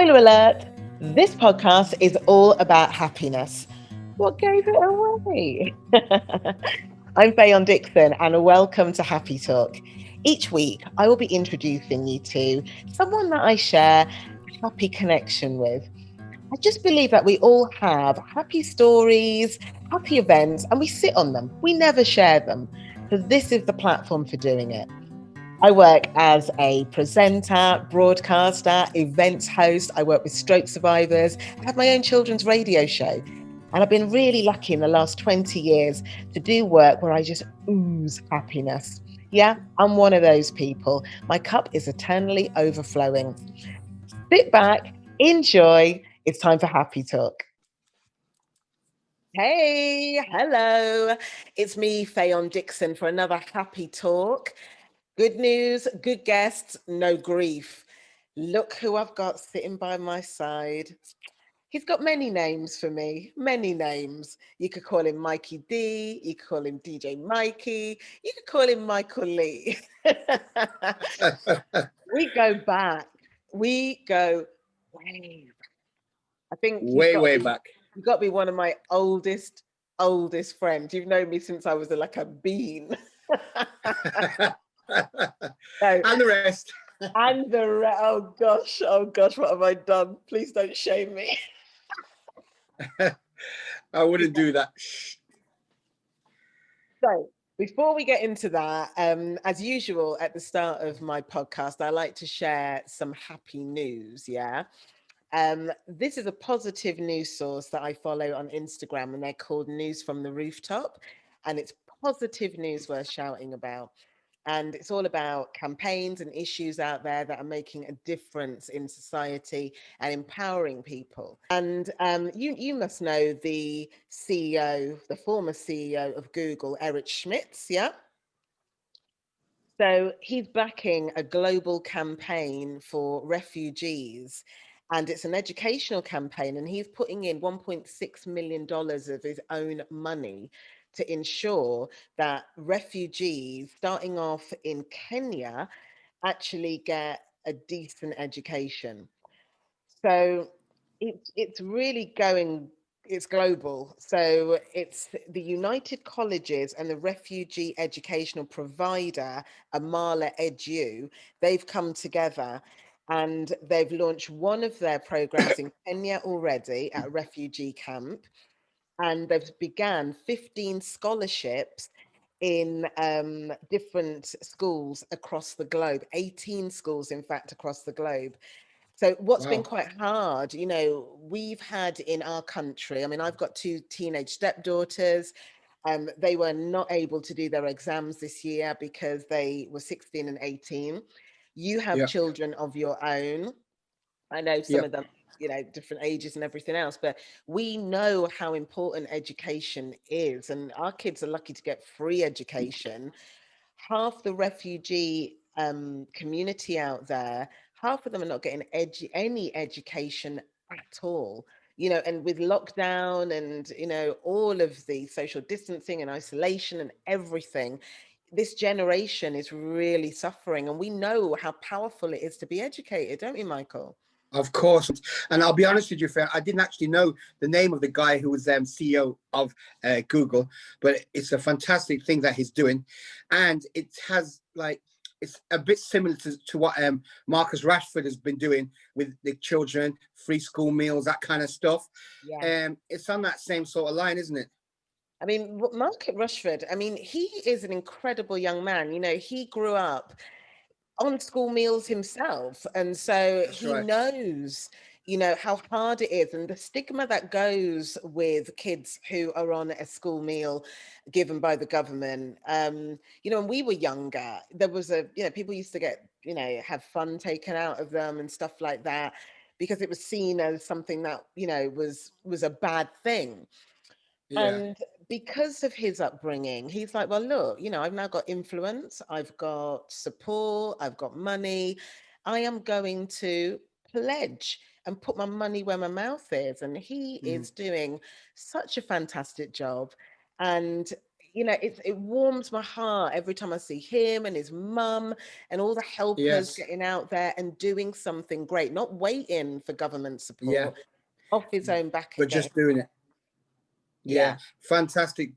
Spoiler alert, this podcast is all about happiness. What gave it away? I'm Fayon Dixon and welcome to Happy Talk. Each week, I will be introducing you to someone that I share a happy connection with. I just believe that we all have happy stories, happy events, and we sit on them. We never share them. So this is the platform for doing it. I work as a presenter, broadcaster, events host. I work with stroke survivors. I have my own children's radio show. And I've been really lucky in the last 20 years to do work where I just ooze happiness. Yeah, I'm one of those people. My cup is eternally overflowing. Sit back, enjoy. It's time for Happy Talk. Hey, hello. It's me, Fayon Dixon, for another Happy Talk. Good news, good guests, no grief. Look who I've got sitting by my side. He's got many names for me, many names. You could call him Mikey Dee, you could call him DJ Mikey, you could call him Michael Lee. We go back. We go way back. I think way back. You've got to be one of my oldest friends. You've known me since I was like a bean. And the rest. Oh gosh, what have I done? Please don't shame me. I wouldn't do that. So before we get into that, as usual at the start of my podcast, I like to share some happy news. Yeah. This is a positive news source that I follow on Instagram, and they're called News from the Rooftop. And it's positive news worth shouting about. And it's all about campaigns and issues out there that are making a difference in society and empowering people. And you must know the CEO, the former CEO of Google, Eric Schmidt, yeah? So he's backing a global campaign for refugees, and it's an educational campaign, and he's putting in $1.6 million of his own money to ensure that refugees starting off in Kenya actually get a decent education. So it's really going, it's global. So it's the United Colleges and the refugee educational provider, Amala Edu, they've come together and they've launched one of their programs in Kenya already at a refugee camp. And they've began 15 scholarships in different schools across the globe, 18 schools, in fact, across the globe. So what's been Wow. quite hard, we've had in our country, I mean, I've got two teenage stepdaughters. They were not able to do their exams this year because they were 16 and 18. You have Yeah. children of your own. I know some Yeah. of them, different ages and everything else, but we know how important education is. And our kids are lucky to get free education. Half the refugee community out there, half of them are not getting any education at all. And with lockdown and, all of the social distancing and isolation and everything, this generation is really suffering. And we know how powerful it is to be educated, don't we, Michael? Of course. And I'll be honest with you, Fair, I didn't actually know the name of the guy who was CEO of Google, but it's a fantastic thing that he's doing. And it has it's a bit similar to what Marcus Rashford has been doing with the children, free school meals, that kind of stuff. Yeah. It's on that same sort of line, isn't it? I mean, Marcus Rashford, I mean, he is an incredible young man. He grew up on school meals himself. And so That's he right. knows, how hard it is and the stigma that goes with kids who are on a school meal given by the government. When we were younger, there was people used to get, have fun taken out of them and stuff like that because it was seen as something that, was a bad thing. Yeah. And because of his upbringing, he's like, well, look, I've now got influence, I've got support, I've got money. I am going to pledge and put my money where my mouth is. And he Mm. is doing such a fantastic job. And you know, it warms my heart every time I see him and his mum and all the helpers Yes. getting out there and doing something great, not waiting for government Yeah. support, off his own back But and getting, just doing it. Yeah. yeah. Fantastic.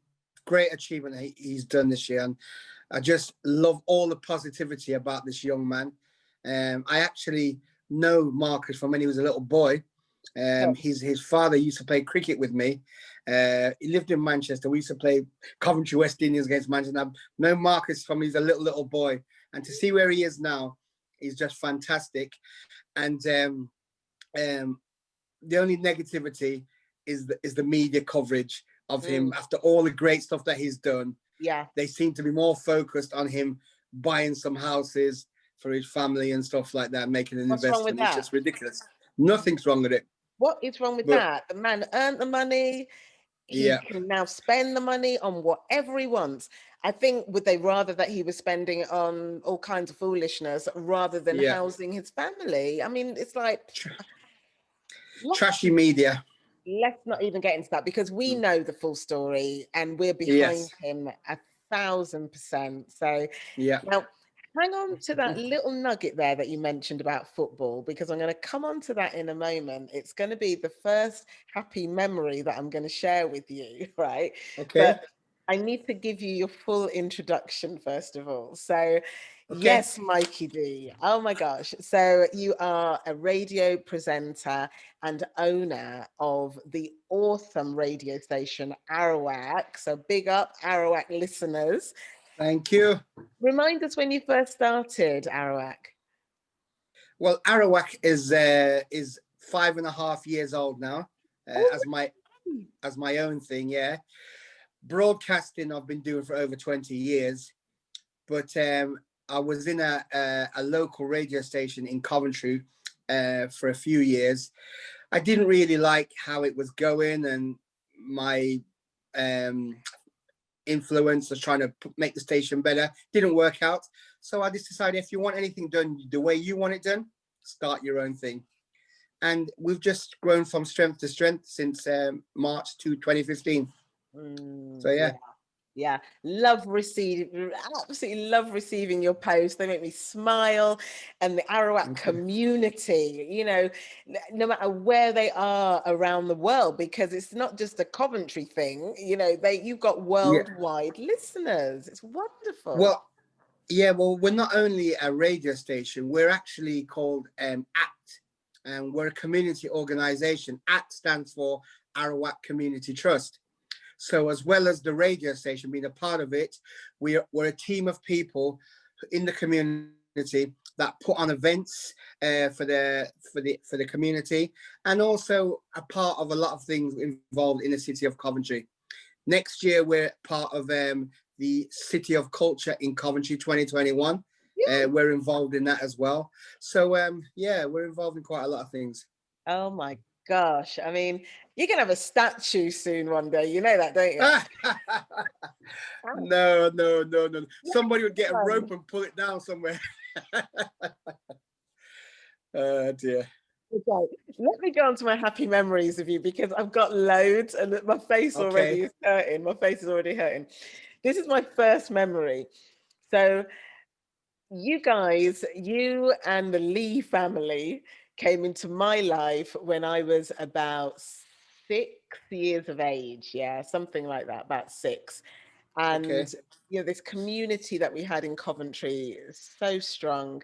Great achievement he's done this year. And I just love all the positivity about this young man. I actually know Marcus from when he was a little boy. His father used to play cricket with me. He lived in Manchester. We used to play Coventry West Indians against Manchester. I know Marcus from he's a little boy, and to see where he is now, he's just fantastic. And um, the only negativity is the media coverage of him Mm, after all the great stuff that he's done. yeah. They seem to be more focused on him buying some houses for his family and stuff like that, making an What's wrong with investment. It's that? just ridiculous. Nothing's wrong with it. What is wrong with But that? The man earned the money. He yeah, can now spend the money on whatever he wants. I think would they rather that he was spending it on all kinds of foolishness rather than yeah. housing his family? I mean, it's like Trashy media. let's not even get into that because we know the full story and we're behind Yes. him 1,000%. So Yeah. now hang on to that little nugget there that you mentioned about football because I'm going to come on to that in a moment. It's going to be the first happy memory that I'm going to share with you, right? Okay. But I need to give you your full introduction first of all. So Okay. yes, Mikey D. Oh my gosh. So you are a radio presenter and owner of the awesome radio station Arawak. So big up Arawak listeners. Thank you. Remind us when you first started Arawak. Well, Arawak is 5.5 years old now, Oh, as my own thing. Yeah, broadcasting I've been doing for over 20 years, but I was in a local radio station in Coventry for a few years. I didn't really like how it was going, and my um, influence was trying to make the station better. Didn't work out, so I just decided if you want anything done the way you want it done, start your own thing. And we've just grown from strength to strength since March 2015. So yeah. yeah. Yeah, love receiving, absolutely love receiving your posts. They make me smile. And the Arawak Okay. community, you know, no matter where they are around the world, because it's not just a Coventry thing, you know, you've got Yeah. worldwide listeners. It's wonderful. Well, yeah. Well, we're not only a radio station. We're actually called ACT, and we're a community organization. ACT stands for Arawak Community Trust. So, as well as the radio station being a part of it, we're a team of people in the community that put on events for the community, and also a part of a lot of things involved in the city of Coventry. Next year, we're part of the City of Culture in Coventry 2021. Yeah. We're involved in that as well. So yeah, we're involved in quite a lot of things. Oh my gosh. I mean, you're going to have a statue soon one day. You know that, don't you? No, no, no, no. Yeah. Somebody would get a rope and pull it down somewhere. Oh dear. Okay, let me go on to my happy memories of you because I've got loads and my face already Okay. is hurting. My face is already hurting. This is my first memory. So, you guys, you and the Lee family came into my life when I was about 6 years of age. Yeah, something like that, about six. Okay. And, you know, this community that we had in Coventry is so strong.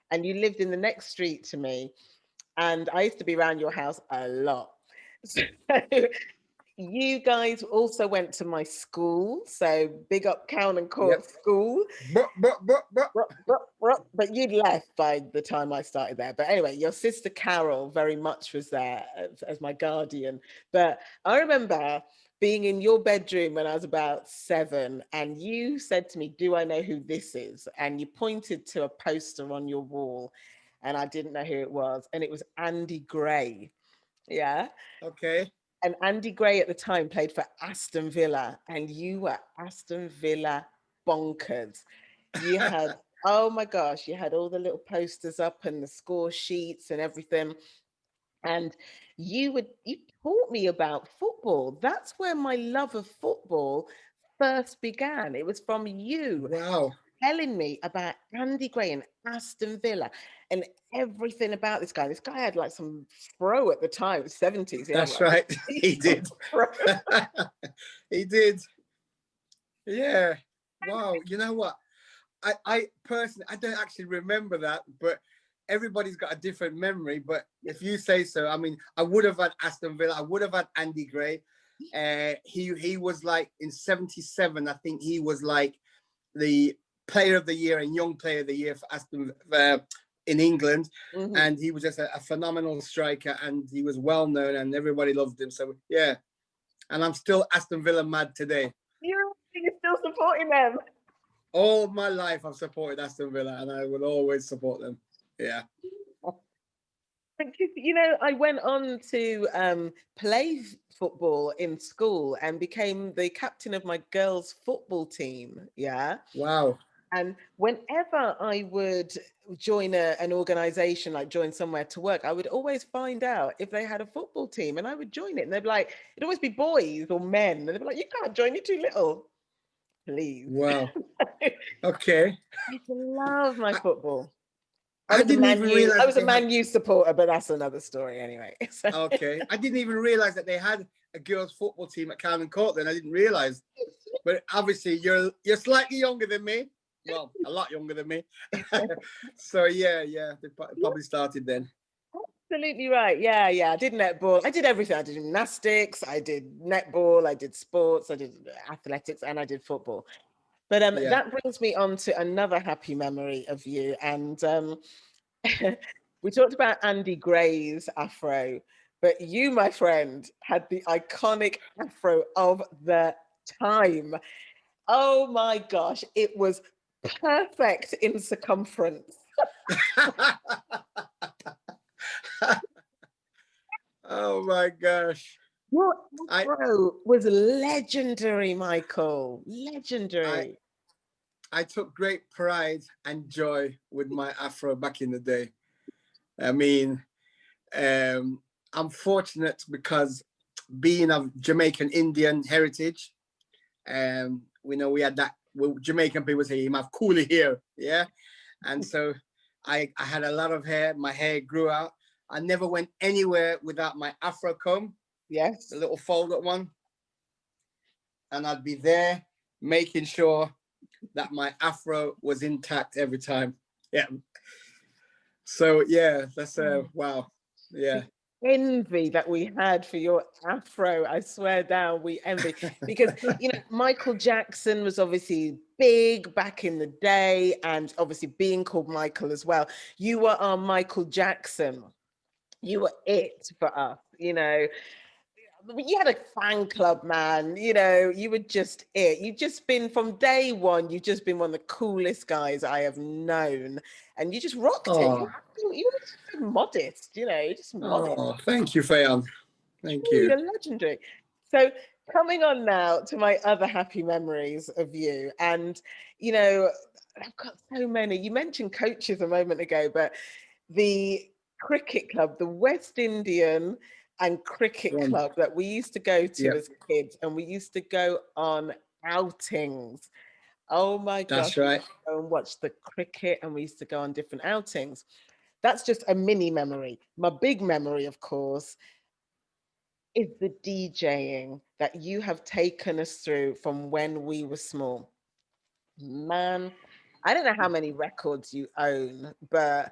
And you lived in the next street to me and I used to be around your house a lot. So you guys also went to my school, so big up Cowan and Yep. Court School. But. But you'd left by the time I started there. But anyway, your sister Carol very much was there as my guardian. But I remember being in your bedroom when I was about 7, and you said to me, "Do I know who this is?" And you pointed to a poster on your wall, and I didn't know who it was, and it was Andy Gray. Yeah. Okay. And Andy Gray at the time played for Aston Villa, and you were Aston Villa bonkers. You had, oh my gosh, you had all the little posters up and the score sheets and everything. And you taught me about football. That's where my love of football first began. It was from you Wow. telling me about Andy Gray and Aston Villa and everything about this guy. This guy had like some fro at the time, 70s. He had That's like right. this He did. fro. He did. Yeah. Wow. You know what? I personally, I don't actually remember that, but everybody's got a different memory. But if you say so, I mean, I would have had Aston Villa. I would have had Andy Gray. He was like in '77. I think he was like the player of the year and young player of the year for Aston in England. Mhm. And he was just a phenomenal striker, and he was well known, and everybody loved him. So yeah, and I'm still Aston Villa mad today. You're still supporting them. All my life, I've supported Aston Villa, and I will always support them. Yeah. Because, I went on to play football in school and became the captain of my girls' football team. Yeah. Wow. And whenever I would join an organization, like join somewhere to work, I would always find out if they had a football team and I would join it. And they'd be like, it'd always be boys or men. And they'd be like, you can't join, you're too little. Please. Wow. Okay. I used to love my I, football. I I was a didn't Man even U. I realize that was a they had. Man U supporter, but that's another story anyway. So, Okay. I didn't even realize that they had a girls' football team at Carlton Court. Then I didn't realize. But obviously, you're slightly younger than me. Well, a lot younger than me. So yeah, they probably started then. absolutely right. Yeah, yeah. I did netball. I did everything. I did gymnastics. I did netball. I did sports. I did athletics, and I did football. But Yeah. that brings me on to another happy memory of you. And we talked about Andy Gray's afro, but you, my friend, had the iconic afro of the time. Oh my gosh, it was perfect in circumference. Oh my gosh. Your I afro was legendary, Michael. I Legendary. I took great pride and joy with my afro back in the day. I mean, um, I'm fortunate because being of Jamaican Indian heritage, we know we had that. Well, Jamaican people say you have coolie hair, yeah, and so I had a lot of hair. My hair grew out. I never went anywhere without my afro comb, the Yes. little folded one, and I'd be there making sure that my afro was intact every time. Yeah. So yeah, that's wow. Yeah. Envy that we had for your afro. I swear down, we envy because Michael Jackson was obviously big back in the day, and obviously being called Michael as well. You were our Michael Jackson. You were it for us. You had a fan club, man. You were just it. You've just been from day one. You've just been one of the coolest guys I have known, and you just rocked it. Oh, You were just so modest. You're just modest. oh, thank you, Fayon. Thank you. You're legendary. So coming on now to my other happy memories of you, and I've got so many. You mentioned coaches a moment ago, but the cricket club, the West Indian and cricket One. club that we used to go to Yep, as kids, and we used to go on outings. Oh my gosh, that's we used right. to go and watch the cricket, and we used to go on different outings. That's just a mini memory. My big memory, of course, is the DJing that you have taken us through from when we were small. Man, I don't know how many records you own, but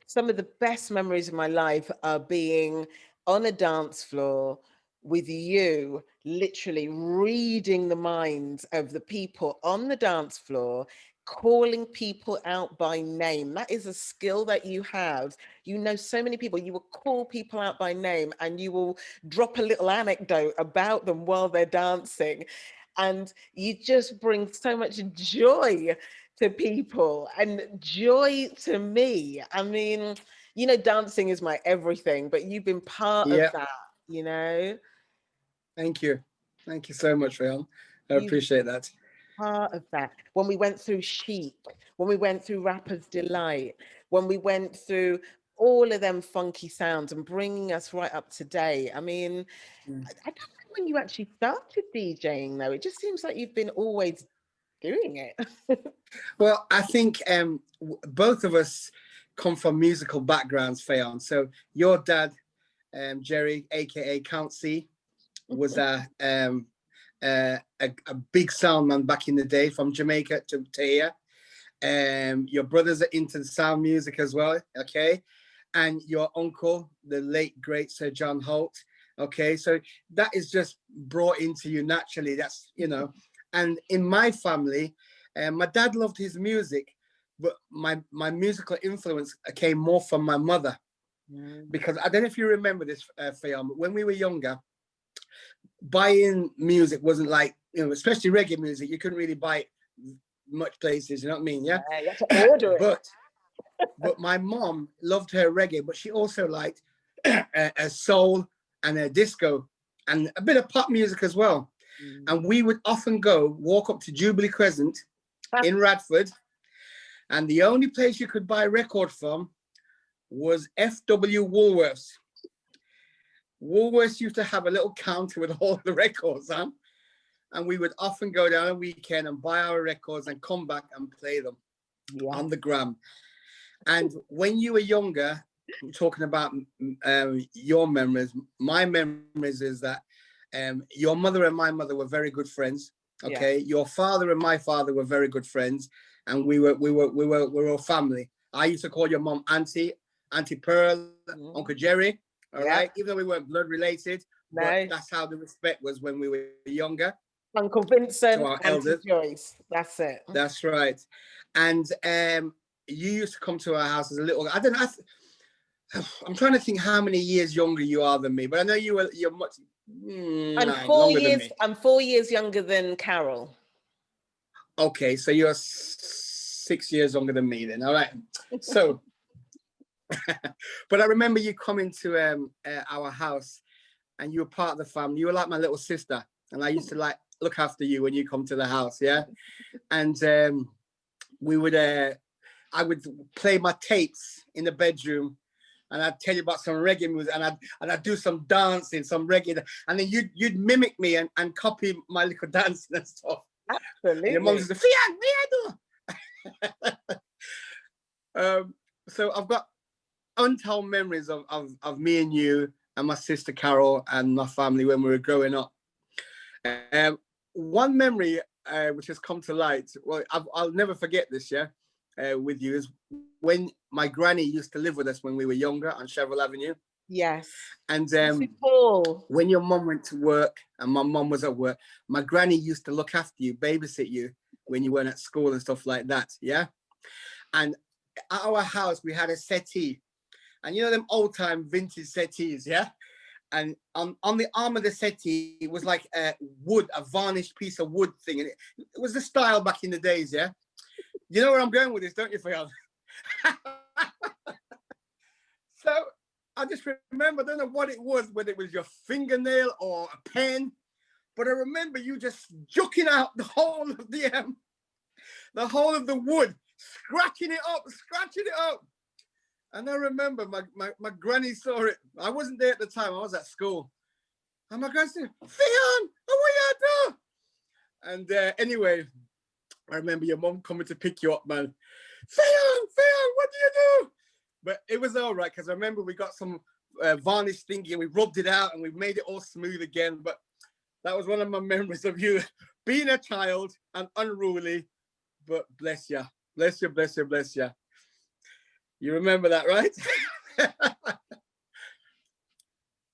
some of the best memories of my life are being on a dance floor with you, literally reading the minds of the people on the dance floor, calling people out by name. That is a skill that you have. You know so many people. You will call people out by name and you will drop a little anecdote about them while they're dancing. And you just bring so much joy to people and joy to me. I mean, dancing is my everything, but you've been part of Yeah, that. thank you. Thank you so much, Fayon. I You've appreciate that. been part of that. When we went through Chic, when we went through Rapper's Delight, when we went through all of them funky sounds and bringing us right up to date. I mean, Mm. I don't when you actually started DJing, though. It just seems like you've been always doing it. Well, I think both of us come from musical backgrounds, Fayon. So your dad, Jerry, aka Count C, was a big sound man back in the day from Jamaica to here. Your brothers are into the sound music as well, okay? And your uncle, the late great Sir John Holt, okay? So that is just brought into you naturally. That's, you know, and in my family, my dad loved his music, but my musical influence came more from my mother. Because I don't know if you remember this, Fayon, but when we were younger, buying music wasn't like, you know, especially reggae music, you couldn't really buy it much places, you know what I mean? Yeah. You have to order it. But my mom loved her reggae, but she also liked a soul and a disco and a bit of pop music as well. And we would often walk up to Jubilee Crescent in Radford, and the only place you could buy a record from was FW Woolworths. Woolworths used to have a little counter with all the records on, and we would often go down a weekend and buy our records and come back and play them on the gram. And when you were younger, talking about your memories, my memories is that your mother and my mother were very good friends. Okay, your father and my father were very good friends, and we were all family. I used to call your mom Auntie Pearl, Uncle Jerry. All right, even though we weren't blood related, but that's how the respect was when we were younger. Uncle Vincent, to our Auntie elders. Joyce. That's it. That's right. And you used to come to our house as a little. I don't know. I'm trying to think how many years younger you are than me, but I know you're much. I'm 4 years younger than Carol. Okay, so you're 6 years younger than me then. All right. So, but I remember you coming to our house, and you were part of the family. You were like my little sister, and I used to like look after you when you come to the house. Yeah, and we would. I would play my tapes in the bedroom, and I'd tell you about some reggae music, and I'd do some dancing, some reggae, and then you'd mimic me and copy my little dancing and stuff. Absolutely. And your mum says, "Fian, so I've got untold memories of me and you and my sister Carol and my family when we were growing up. One memory which has come to light, well, I'll never forget this, with you, is when my granny used to live with us when we were younger on Cheverell Avenue. Yes. And when your mum went to work and my mum was at work, my granny used to look after you, babysit you when you weren't at school and stuff like that. Yeah. And at our house, we had a settee. And you know them old time vintage settees, yeah? And on the arm of the settee, it was like a varnished piece of wood thing. And it was the style back in the days, yeah? You know where I'm going with this, don't you, Fayon? So I just remember, I don't know what it was, whether it was your fingernail or a pen, but I remember you just juking out the whole of the wood, scratching it up. And I remember my granny saw it. I wasn't there at the time, I was at school. And my granny said, "Fayon, what you do?" And anyway, I remember your mom coming to pick you up, man. Fayon, what do you do? But it was all right, because I remember we got some varnish thingy and we rubbed it out and we made it all smooth again. But that was one of my memories of you being a child and unruly, but bless you. You remember that, right?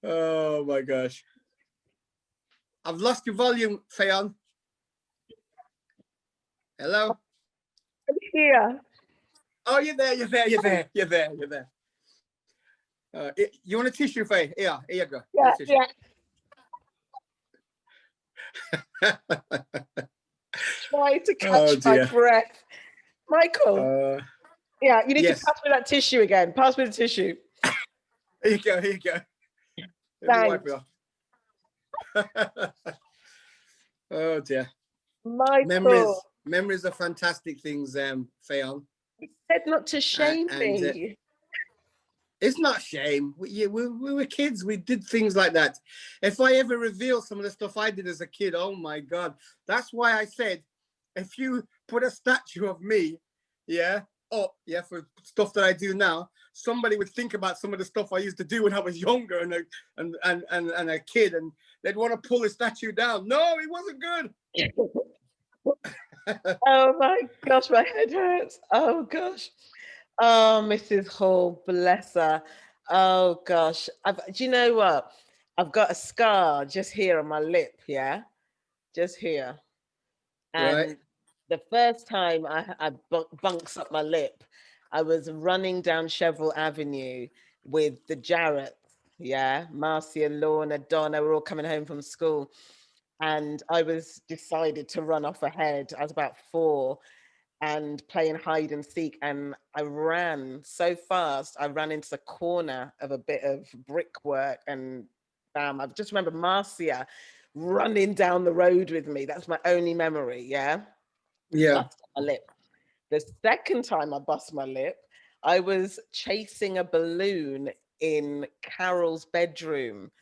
Oh my gosh. I've lost your volume, Fayon. Hello? I'm here. Oh, you're there. You want a tissue, Faye? Here you go. Yeah. Try to catch my breath. Michael. Yeah, you need to pass me that tissue again. Pass me the tissue. Here you go. Let me wipe it off. Oh dear. Michael. Memories are fantastic things, Fayon. You said not to shame me. It's not shame. We were kids. We did things like that. If I ever reveal some of the stuff I did as a kid, oh my God. That's why I said, if you put a statue of me, yeah, for stuff that I do now, somebody would think about some of the stuff I used to do when I was younger and a kid, and they'd want to pull the statue down. No, it wasn't good. Oh my gosh, my head hurts. Oh gosh. Oh, Mrs. Hall, bless her. Oh gosh. Do you know what? I've got a scar just here on my lip, yeah? Just here. Right. And the first time I bunks up my lip, I was running down Cheverell Avenue with the Jarretts, yeah? Marcia, Lorna, Donna were all coming home from school. And I was decided to run off ahead. I was about 4 and playing hide and seek. And I ran so fast, I ran into the corner of a bit of brickwork and bam, I just remember Marcia running down the road with me. That's my only memory, yeah? Yeah. Bust my lip. The second time I bust my lip, I was chasing a balloon in Carol's bedroom.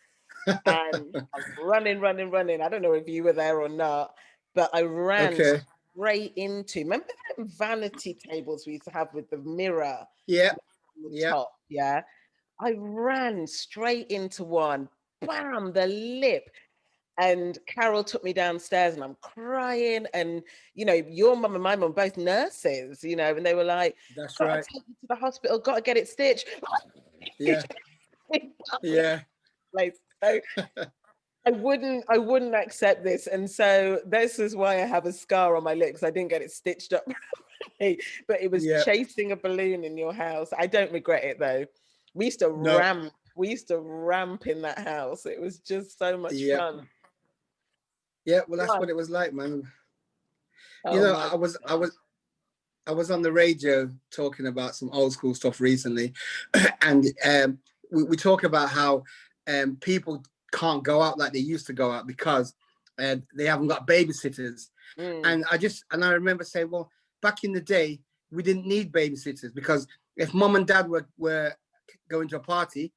And I was running, running, running. I don't know if you were there or not, but I ran Okay. straight into, remember them vanity tables we used to have with the mirror Yeah. on the Yeah. top? Yeah. I ran straight into one, bam, the lip. And Carol took me downstairs and I'm crying. And, your mum and my mum, both nurses, and they were like, That's gotta right. take you to the hospital, gotta get it stitched. Yeah. Yeah. Like, so I wouldn't accept this. And so this is why I have a scar on my lip, because I didn't get it stitched up. But it was Yeah. chasing a balloon in your house. I don't regret it though. We used to No. ramp. We used to ramp in that house. It was just so much Yeah. fun. Yeah. Well, that's Why? what it was like, man. You Oh know, my God. I was on the radio talking about some old school stuff recently, and we talk about how people can't go out like they used to go out because they haven't got babysitters. Mm, And I remember saying, well, back in the day, we didn't need babysitters because if mom and dad were going to a party,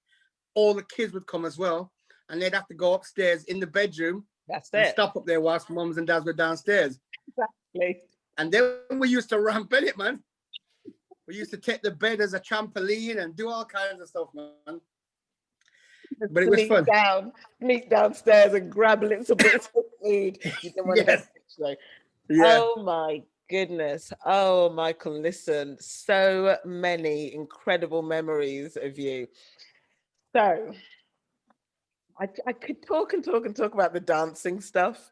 all the kids would come as well, and they'd have to go upstairs in the bedroom that's and it. stop up there whilst moms and dads were downstairs. Exactly. And then we used to ramp in it, man. We used to take the bed as a trampoline and do all kinds of stuff, man. But it was Sneak fun. down, sneak downstairs and grab little bits of food. You didn't want to get Yes. stitched though. Yeah. Oh my goodness. Oh, Michael, listen, so many incredible memories of you. So I could talk and talk and talk about the dancing stuff.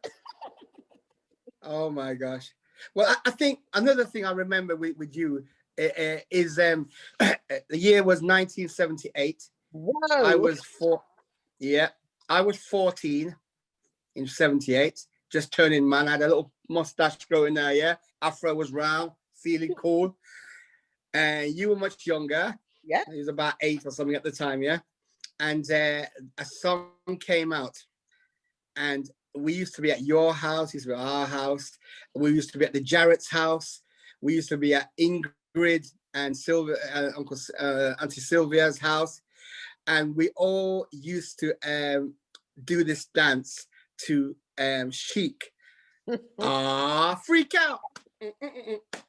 Oh my gosh. Well, I think another thing I remember with you is the year was 1978. I Whoa. was four. Yeah, I was 14 in 78. Just turning man. I had a little mustache growing there. Yeah, afro was round, feeling cool. And you were much younger. Yeah. He was about 8 or something at the time. Yeah, and a song came out, and we used to be at your house, used to be at our house. We used to be at the Jarrett's house. We used to be at Ingrid and Sylvia, Auntie Sylvia's house. And we all used to do this dance to Chic. Freak out.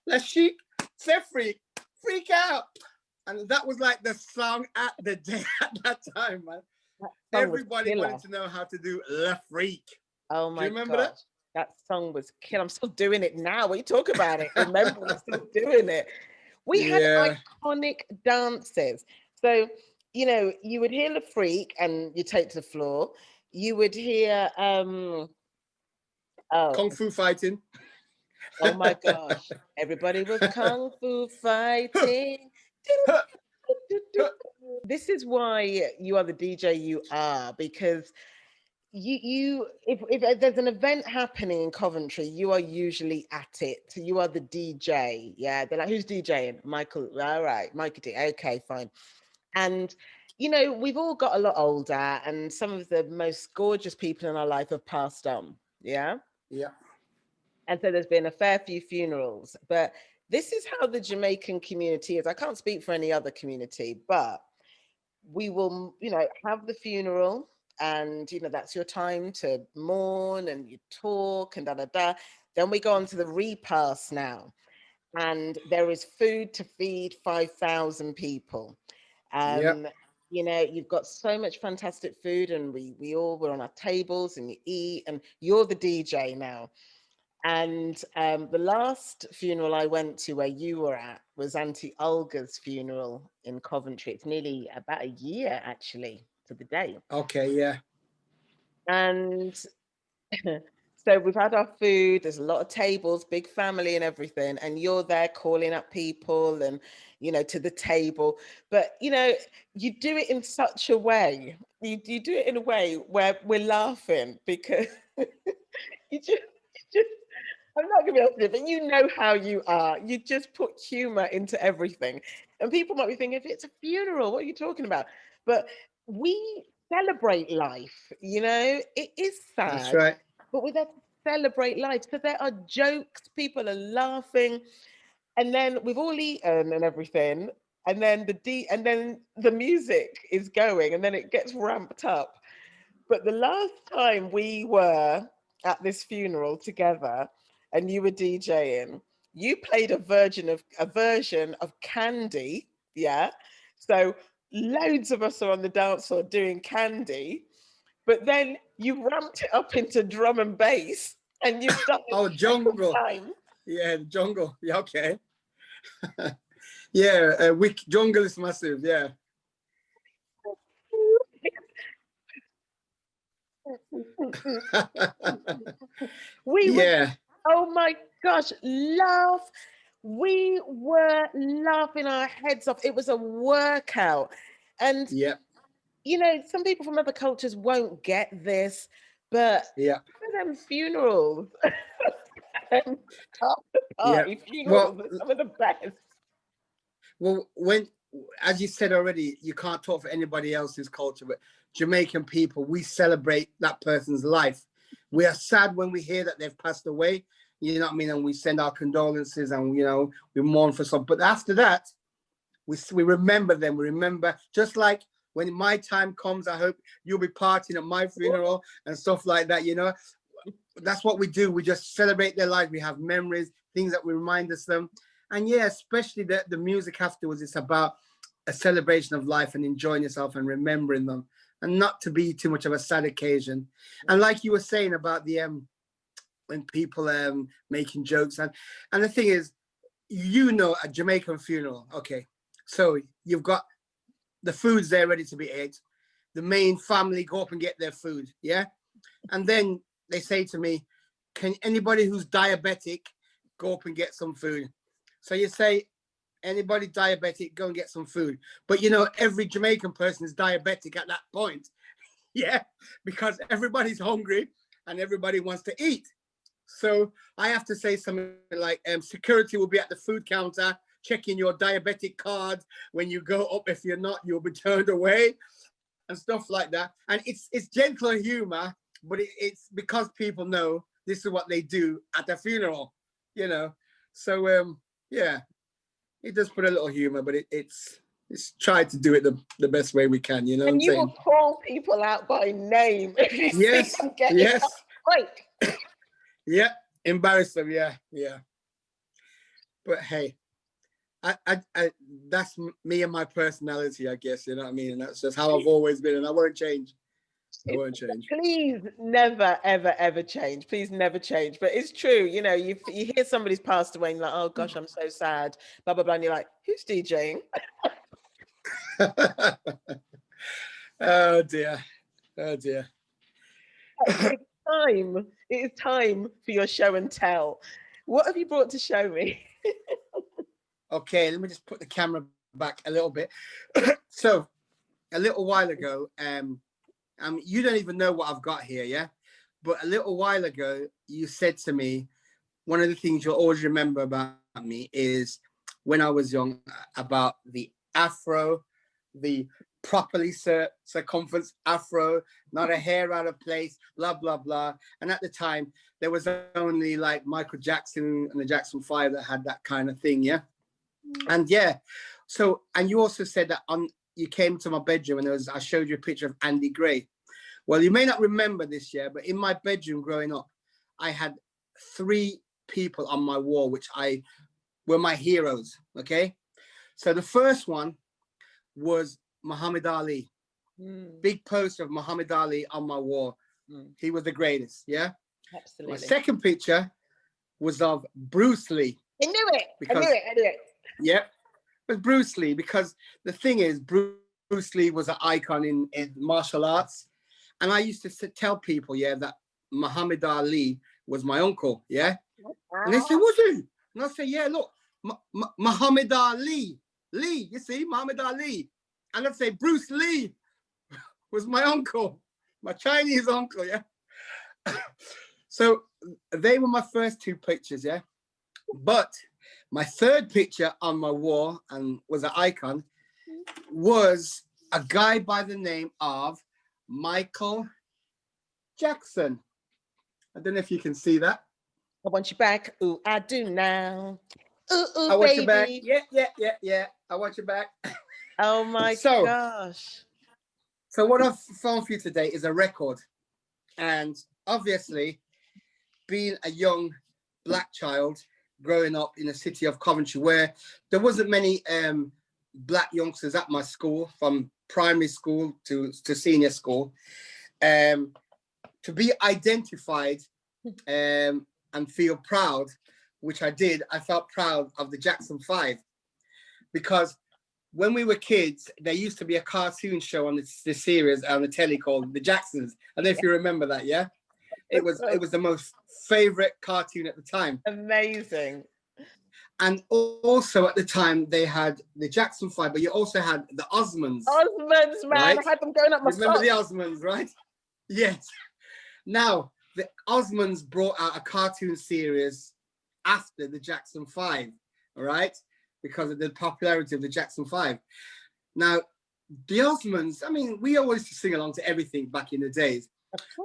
Let's Chic, say freak out. And that was like the song at the day at that time, man. Everybody wanted to know how to do Le Freak. Oh Do you my remember gosh. That song was killer. I'm still doing it now. When you talk about it, remember we're still doing it. We had Yeah. iconic dances. So, you would hear the freak and you take to the floor. You would hear Kung oh Fu fighting. oh my gosh. Everybody was kung fu fighting. This is why you are the DJ you are, because if there's an event happening in Coventry, you are usually at it. You are the DJ. Yeah. They're like, who's DJing? Michael. All right, Mikey Dee. Okay, fine. And we've all got a lot older, and some of the most gorgeous people in our life have passed on. Yeah. Yeah. And so there's been a fair few funerals. But this is how the Jamaican community is. I can't speak for any other community, but we will, have the funeral, and that's your time to mourn and you talk and da da da. Then we go on to the repast now, and there is food to feed 5,000 people. Yep. Um, you've got so much fantastic food, and we're on our tables and you eat, and you're the DJ now. And the last funeral I went to where you were at was Auntie Olga's funeral in Coventry. It's nearly about a year actually to the day. Okay. Yeah. And so we've had our food, there's a lot of tables, big family and everything, and you're there calling up people and, to the table. But, you do it in such a way, you do it in a way where we're laughing because you just I'm not gonna be honest, but you know how you are. You just put humor into everything. And people might be thinking, if it's a funeral, what are you talking about? But we celebrate life, It is That's sad, right. but we're there to celebrate life. So there are jokes, people are laughing, and then we've all eaten and everything. And then the music is going, and then it gets ramped up. But the last time we were at this funeral together and you were DJing, you played a version of Candy, yeah. So loads of us are on the dance floor doing Candy, but then you ramped it up into drum and bass, and you've done it Oh, a second jungle. time. Yeah, jungle. Yeah. Okay. Yeah. Jungle is massive. Yeah. We were, Yeah. oh my gosh, laugh. We were laughing our heads off. It was a workout. And, Yeah. some people from other cultures won't get this, but Yeah. some of them funerals, and Yeah. party Well, funerals are some of the best. when, as you said already, you can't talk for anybody else's culture, but Jamaican people, we celebrate that person's life. We are sad when we hear that they've passed away. You know what I mean? And we send our condolences, and we mourn for some. But after that, we remember them. We remember, just like when my time comes, I hope you'll be partying at my funeral and stuff like that. That's what we do. We just celebrate their life. We have memories, things that we remind us them. And yeah, especially the music afterwards, it's about a celebration of life and enjoying yourself and remembering them, and not to be too much of a sad occasion. And like you were saying about the when people making jokes, and the thing is, a Jamaican funeral, okay, so you've got the food's there ready to be ate. The main family go up and get their food, yeah? And then they say to me, can anybody who's diabetic go up and get some food? So you say, anybody diabetic, go and get some food. But every Jamaican person is diabetic at that point. Yeah, because everybody's hungry and everybody wants to eat. So I have to say something like, security will be at the food counter checking your diabetic card when you go up. If you're not, you'll be turned away and stuff like that. And it's gentler humor, but it's because people know this is what they do at a funeral, So yeah, it does put a little humor, but it's tried to do it the best way we can. You know what I'm And you will saying? call people out by name if you see Yes, them getting yes, up. Like, yeah, embarrass them. Yeah, yeah. But hey, I that's me and my personality, I guess. You know what I mean? And that's just how I've always been, and I won't change. I won't change. please never, ever, ever change. Please never change. But it's true, you hear somebody's passed away and you're like, oh gosh, I'm so sad, blah, blah, blah. And you're like, who's DJing? Oh dear. Oh dear. It's time. It is time for your show and tell. What have you brought to show me? Okay, let me just put the camera back a little bit. So a little while ago, you don't even know what I've got here, yeah? But a little while ago, you said to me, one of the things you'll always remember about me is when I was young, about the afro, the properly circumference afro, not a hair out of place, blah, blah, blah. And at the time, there was only like Michael Jackson and the Jackson 5 that had that kind of thing, yeah? And yeah, so, and you also said that you came to my bedroom and I showed you a picture of Andy Gray. Well, you may not remember this, yeah, but in my bedroom growing up, I had 3 people on my wall, which were my heroes, okay? So the first one was Muhammad Ali. Big poster of Muhammad Ali on my wall. He was the greatest, yeah? Absolutely. My second picture was of Bruce Lee. I knew it. Because, I knew it. Yeah, it was Bruce Lee, because the thing is, Bruce Lee was an icon in martial arts. And I used to tell people, yeah, that Muhammad Ali was my uncle, yeah? And they say, was he? And I say, yeah, look, Muhammad Ali. Lee, you see, Muhammad Ali. And I'd say, Bruce Lee was my uncle, my Chinese uncle, yeah? So they were my first 2 pictures, yeah? But my third picture on my wall, and was an icon, was a guy by the name of Michael Jackson. I don't know if you can see that. I want you back. Ooh, I do now. Ooh, I want baby. you back. Yeah. I want you back. Oh my gosh. So what I've found for you today is a record. And obviously, being a young black child growing up in the city of Coventry, where there wasn't many black youngsters at my school, from primary school to senior school, to be identified and feel proud, which I did. I felt proud of the Jackson 5, because when we were kids, there used to be a cartoon show on the series on the telly called The Jacksons. I don't know if you remember that, yeah? It was the most favorite cartoon at the time. Amazing. And also at the time, they had the Jackson 5, but you also had the Osmonds. Osmonds, man. Right? I had them going up my Remember socks. the Osmonds, right? Yes. Now, the Osmonds brought out a cartoon series after the Jackson 5, all right? Because of the popularity of the Jackson 5. Now, the Osmonds, I mean, we always used to sing along to everything back in the days.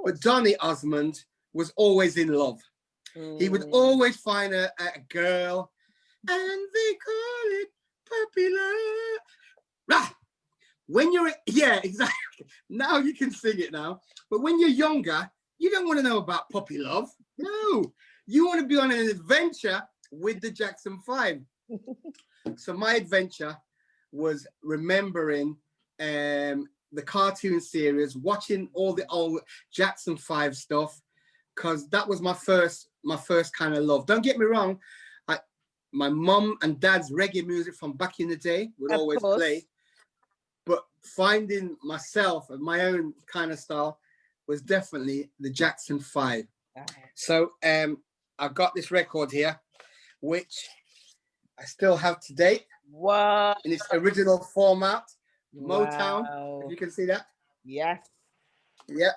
But Donny Osmond was always in love. He would always find a girl, and they call it puppy love. Ah, when you're, yeah, exactly. Now you can sing it now. But when you're younger, you don't want to know about puppy love. No, you want to be on an adventure with the Jackson 5. So my adventure was remembering the cartoon series, watching all the old Jackson 5 stuff, because that was my first kind of love. Don't get me wrong, my mum and dad's reggae music from back in the day would always play, but finding myself and my own kind of style was definitely the Jackson 5. So I've got this record here, which I still have to date. Wow. In its original format. Wow. Motown, if you can see that. Yes. Yeah.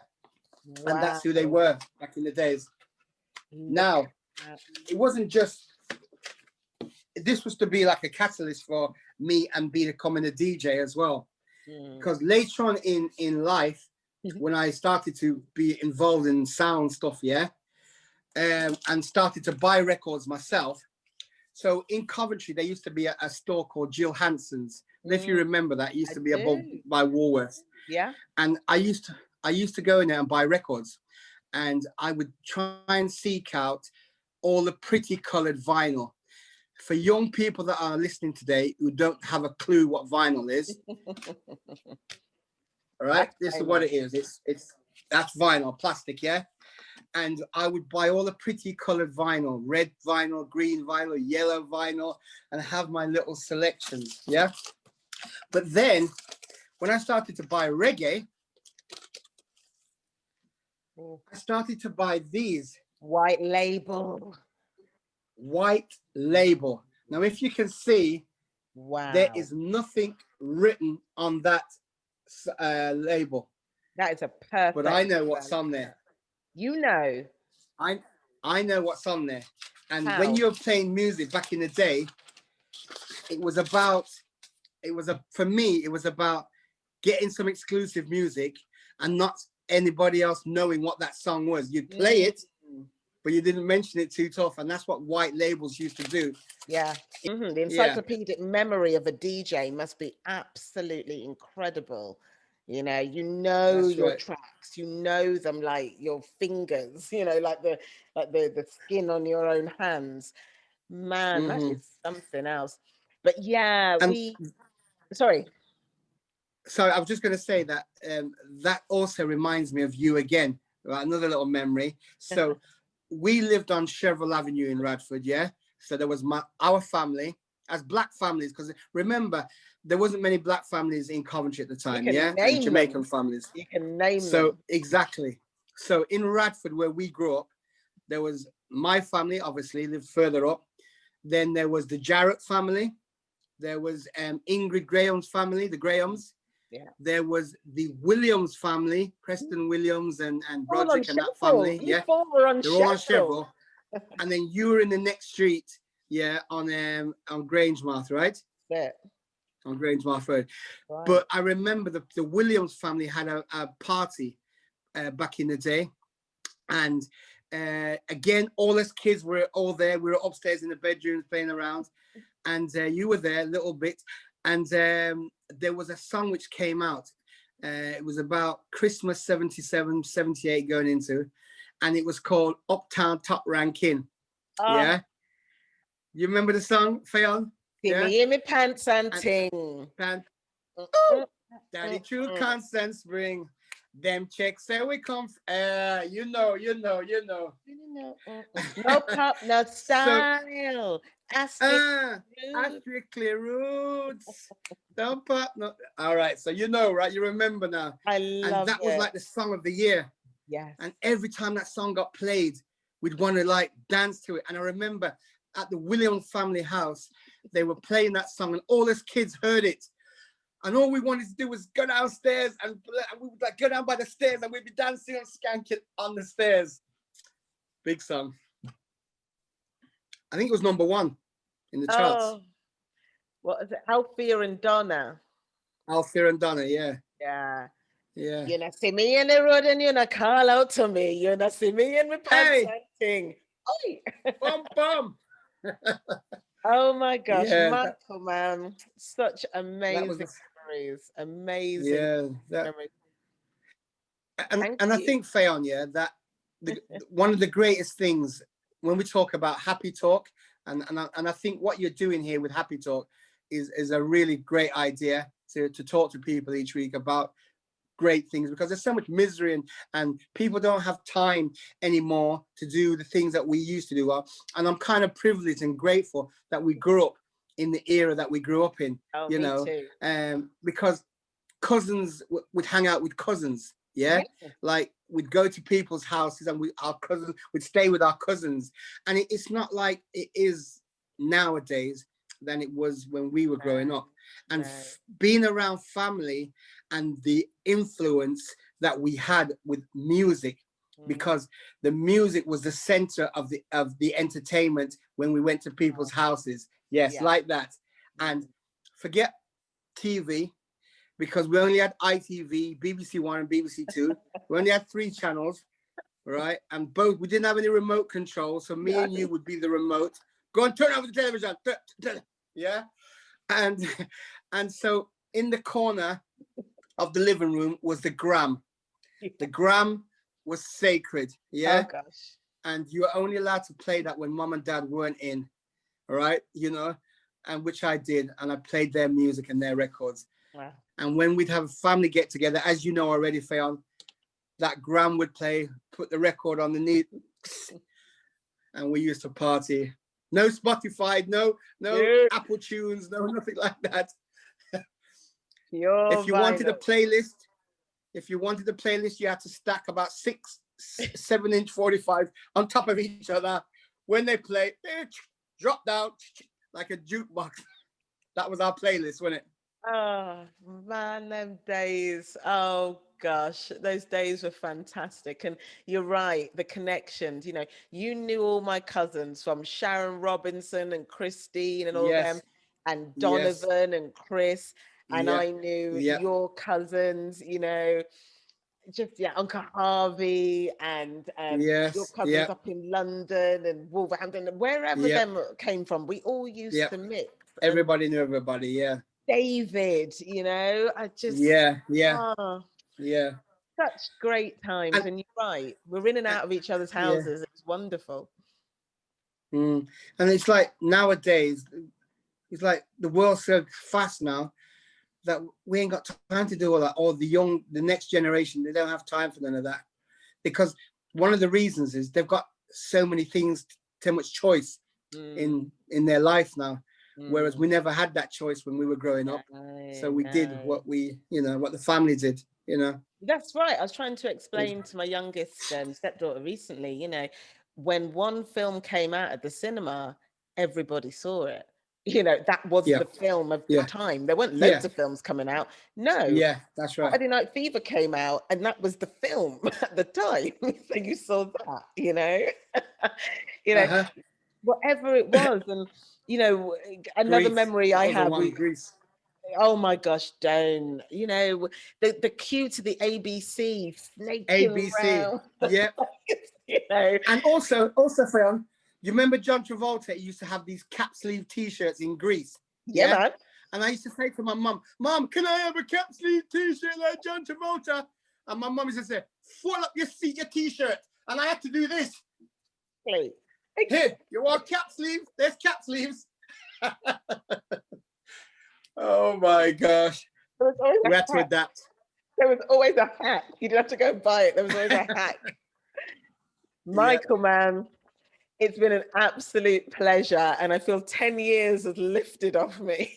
Wow. And that's who they were back in the days. Now, it wasn't just, this was to be like a catalyst for me and becoming a DJ as well. Because later on in life, when I started to be involved in sound stuff, yeah, and started to buy records myself. So in Coventry, there used to be a store called Jill Hanson's. And if you remember that, it used to be above by Woolworths. Yeah. And I used to go in there and buy records, and I would try and seek out all the pretty colored vinyl. For young people that are listening today who don't have a clue what vinyl is, all right, this is what it is. That's vinyl, plastic, yeah. And I would buy all the pretty colored vinyl, red vinyl, green vinyl, yellow vinyl, and have my little selections, yeah. But then when I started to buy reggae, I started to buy these. White label. White label. Now, if you can see, there is nothing written on that label. That is a perfect. But I know what's on there. You know. I know what's on there. And when you were playing music back in the day, for me, it was about getting some exclusive music and not anybody else knowing what that song was. You'd play it, but you didn't mention it too tough, and that's what white labels used to do. Yeah. The Yeah, encyclopedic memory of a DJ must be absolutely incredible. that's Your right. tracks, you know them like your fingers, like the skin on your own hands. Man, that Hmm. is something else. But yeah, And sorry. so I was just going to say that that also reminds me of you again. Right? Another little memory. So we lived on Chevrolet Avenue in Radford, yeah. So there was our family as black families, because remember there wasn't many black families in Coventry at the You time, can yeah, and name Jamaican them. families. You can name So them. exactly. So in Radford, where we grew up, there was my family, obviously lived further up. Then there was the Jarrett family. There was Ingrid Graham's family, the Grahams. Yeah. There was the Williams family, Preston Williams and All on Broderick and that Cheryl. family. You Yeah, four were on they're all on Cheryl. Chevrolet. And then you were in the next street, yeah, on Grangemouth, right? Yeah. On Grangemouth Road. Right. But I remember the Williams family had a party back in the day, and again, all us kids were all there. We were upstairs in the bedrooms playing around, and you were there a little bit. And there was a song which came out. It was about Christmas 77, 78 going into, and it was called Uptown Top Ranking. Ah, Yeah. You remember the song, Fayon? see Yeah. me in my pants and And, ting. and Mm, oh, mm, Daddy mm, True mm. Constance bring them checks say we come. You know. No pop, no So style. Asterisk I rude. strictly roots. Don't pop no. All right, so you know, right? You remember now. I And love that was it. like the song of the year. Yes. And every time that song got played, we'd want to like dance to it. And I remember at the Williams family house, they were playing that song, and all us kids heard it. And all we wanted to do was go downstairs, and we would like go down by the stairs, and we'd be dancing and skanking on the stairs. Big song. I think it was number one in the charts. Oh, what is it? Althea and Donna. Althea and Donna, yeah. Yeah. Yeah. You know, see me in the road and you know, call out to me. You know, see me in my pants Hey, and ting. Oi. bum bum. Oh my gosh, Yeah, Michael, man, such that was amazing the memories, amazing yeah that memories. Thank and I you. think Fayon, yeah, that one of the greatest things when we talk about happy talk, and I think what you're doing here with happy talk is a really great idea to talk to people each week about great things, because there's so much misery and people don't have time anymore to do the things that we used to do. And I'm kind of privileged and grateful that we grew up in the era that we grew up in, Oh, you me know, too. because cousins would hang out with cousins, yeah, Yeah. like we'd go to people's houses and our cousins would stay with our cousins, and it's not like it is nowadays than it was when we were growing up. And No. being around family and the influence that we had with music, Mm. because the music was the center of the entertainment when we went to people's houses, yes, Yeah. like that. And forget TV, because we only had ITV, BBC One, and BBC Two. We only had 3 channels, right? And both we didn't have any remote control, so me and you would be the remote. Go and turn over the television, yeah. And and so in the corner of the living room was the gram. The gram was sacred, Oh yeah. gosh. And you were only allowed to play that when mom and dad weren't in, all right, you know, and which I did, and I played their music and their records. Wow. And when we'd have a family get together, as you know already, Fayon, that gram would play, put the record on the knee, and we used to party. No Spotify, no Dude, Apple Tunes, no nothing like that. pure If you wanted a vinyl. playlist, you had to stack about 6, 7 inch 45 on top of each other. When they play, drop down like a jukebox. That was our playlist, wasn't it? Oh man, them days. Oh gosh, those days were fantastic. And you're right, the connections, you knew all my cousins from Sharon Robinson and Christine and all them, Yes, and yes, Donovan and Chris, and yeah, I knew yeah. your cousins, just yeah, Uncle Harvey and your Yes. cousins Yeah. up in London and Wolverhampton, wherever Yeah. them came from, we all used Yeah. to mix. And Everybody knew everybody. Yeah. David, you know, I just Yeah. Yeah. ah, Yeah. such great times. And, And you're right, we're in and and out of each other's yeah. houses. It's wonderful. And it's like nowadays, it's like the world's so fast now that we ain't got time to do all that. Or the next generation, they don't have time for none of that. Because one of the reasons is they've got so many things, so much choice Mm, in their life now, whereas mm. we never had that choice when we were growing up. So No, we did no. what what the family did. That's right. I was trying to explain to my youngest stepdaughter recently, when one film came out at the cinema, everybody saw it. That was Yeah, the film of the yeah, time. There weren't yeah, loads of films coming out. No, yeah. That's right. Saturday Night Fever came out, and that was the film at the time. So you saw that, you know, Uh-huh. whatever it was. And, another Greece. memory That I was the have, one. Greece. oh my gosh, don't, the cue to the ABC snaking ABC. around, Yep. you know. And also, Fayon, you remember John Travolta? He used to have these cap sleeve T-shirts in Greece. Yeah, Yeah. man. And I used to say to my mum, can I have a cap sleeve T-shirt like John Travolta? And my mum used to say, fold up your seat, your T-shirt. And I had to do this. Exactly. Here, you want cap sleeves? There's cap sleeves. Oh my gosh. There was always We had a to hack. adapt. There was always a hack. You didn't have to go and buy it. There was always a hack. Yeah. Michael, man, it's been an absolute pleasure, and I feel 10 years has lifted off me.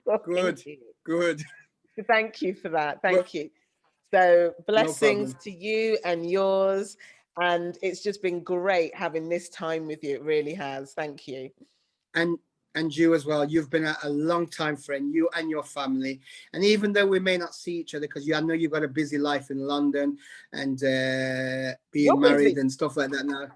Thank Good. you. Good. Thank you for that. Well, Thank you. So no blessings problem. to you and yours. And it's just been great having this time with you. It really has. Thank you. and and you as well. You've been a long time friend, you and your family. And even though we may not see each other, because I know you've got a busy life in London and being You're married busy. and stuff like that now.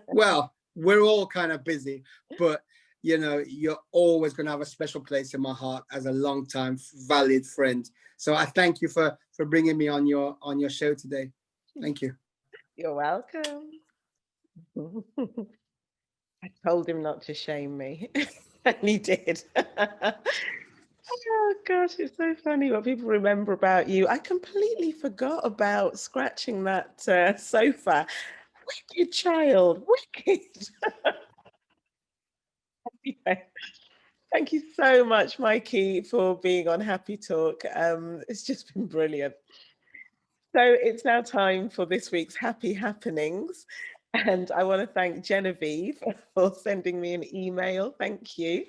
Well, we're all kind of busy, but you're always going to have a special place in my heart as a long time valued friend. So I thank you for bringing me on your show today. Thank you. You're welcome. I told him not to shame me, and he did. Oh gosh, it's so funny what people remember about you. I completely forgot about scratching that sofa. Wicked child, wicked. Anyway, thank you so much, Mikey, for being on Happy Talk. It's just been brilliant. So it's now time for this week's Happy Happenings. And I want to thank Genevieve for sending me an email. Thank you.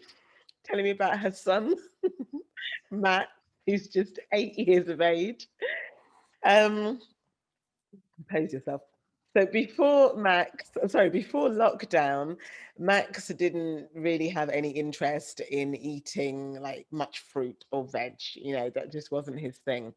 Telling me about her son, Matt, who's just 8 years of age. Um, compose yourself. So before lockdown, Max didn't really have any interest in eating like much fruit or veg. That just wasn't his thing.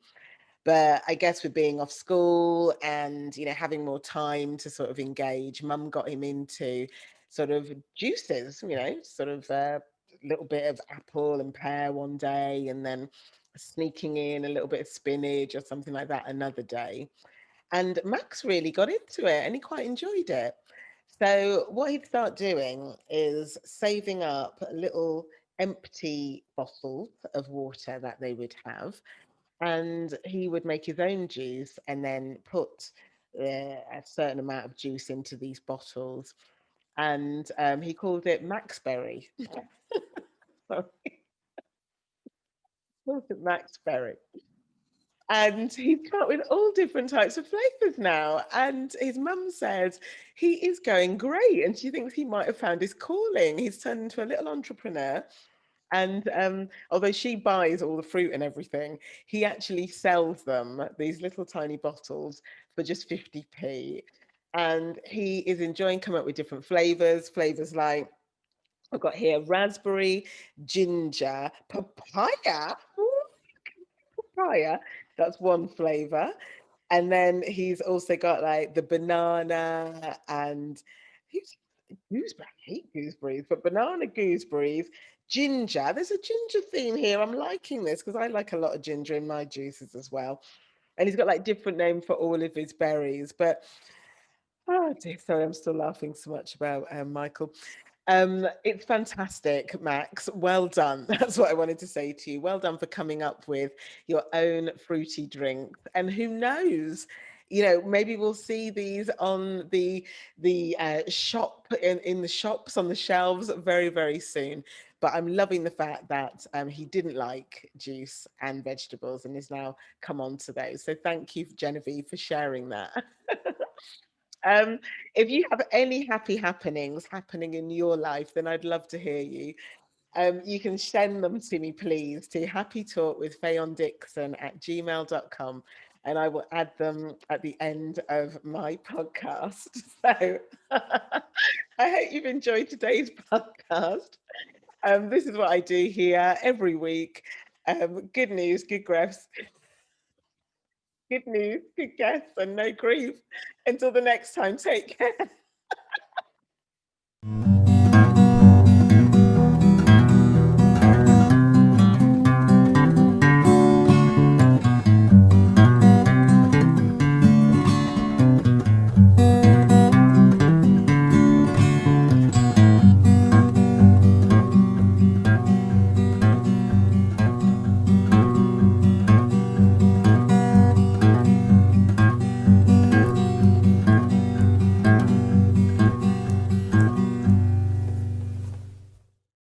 But I guess with being off school and having more time to sort of engage, Mum got him into sort of juices. Sort of a little bit of apple and pear one day, and then sneaking in a little bit of spinach or something like that another day. And Max really got into it and he quite enjoyed it. So, what he'd start doing is saving up little empty bottles of water that they would have. And he would make his own juice and then put a certain amount of juice into these bottles. And he called it Maxberry. Sorry, called it Maxberry. And he's come up with all different types of flavors now. And his mum says he is going great. And she thinks he might have found his calling. He's turned into a little entrepreneur. And although she buys all the fruit and everything, he actually sells them, these little tiny bottles, for just 50p. And he is enjoying coming up with different flavors like I've got here raspberry, ginger, papaya. Papaya. That's one flavor. And then he's also got like the banana and gooseberry. I hate gooseberries, but banana gooseberries, ginger. There's a ginger theme here. I'm liking this because I like a lot of ginger in my juices as well. And he's got like different name for all of his berries. But oh dear, sorry, I'm still laughing so much about Michael. It's fantastic, Max. Well done. That's what I wanted to say to you. Well done for coming up with your own fruity drink. And who knows, maybe we'll see these on the shop in the shops on the shelves very, very soon. But I'm loving the fact that he didn't like juice and vegetables and is now come on to those. So thank you, Genevieve, for sharing that. Um, if you have any happy happenings happening in your life, then I'd love to hear you. You can send them to me, please, to happytalkwithfayondixon@gmail.com, and I will add them at the end of my podcast. So I hope you've enjoyed today's podcast. This is what I do here every week. Good news, good graphs, good news, good guests, and no grief. Until the next time, take care.